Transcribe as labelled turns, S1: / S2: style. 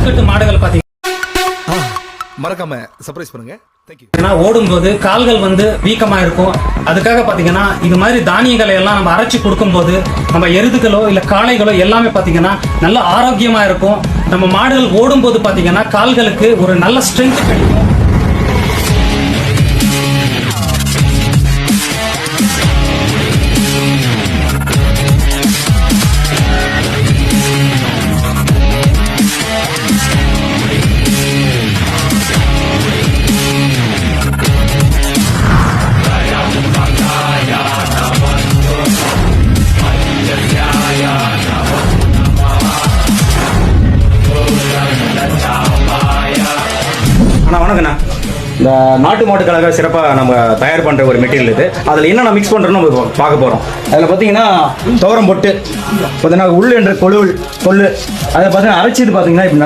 S1: ஜல்லிக்கட்டு மாடுகள் பாத்தீங்கன்னா
S2: மறக்காம சர்ப்ரைஸ் பண்ணுங்க.
S1: ஓடும்போது கால்கள் வீக்கமா இருக்கும். அதுக்காக பாத்தீங்கன்னா இது மாதிரி தானியங்களை எல்லாம் நம்ம அரைச்சு கொடுக்கும்போது நம்ம எருதுகளோ இல்ல காளைகளோ எல்லாமே பாத்தீங்கன்னா நல்ல ஆரோக்கியமா இருக்கும். நம்ம மாடுகள் ஓடும்போது பாத்தீங்கன்னா கால்களுக்கு ஒரு நல்ல ஸ்ட்ரென்த் கிடைக்கும்.
S3: வணக்கண்ணா, இந்த நாட்டு மாட்டுக்காக சிறப்பாக நம்ம தயார் பண்ணுற ஒரு மெட்டீரியல் இது. அதில் என்னென்ன மிக்ஸ் பண்ணுறோன்னு நம்ம பார்க்க போகிறோம். அதில் பார்த்தீங்கன்னா துவரம் பொட்டு, பார்த்தீங்கன்னா உள் என்ற கொள்ளு அதை பார்த்தீங்கன்னா அரைச்சிது பார்த்தீங்கன்னா இப்போ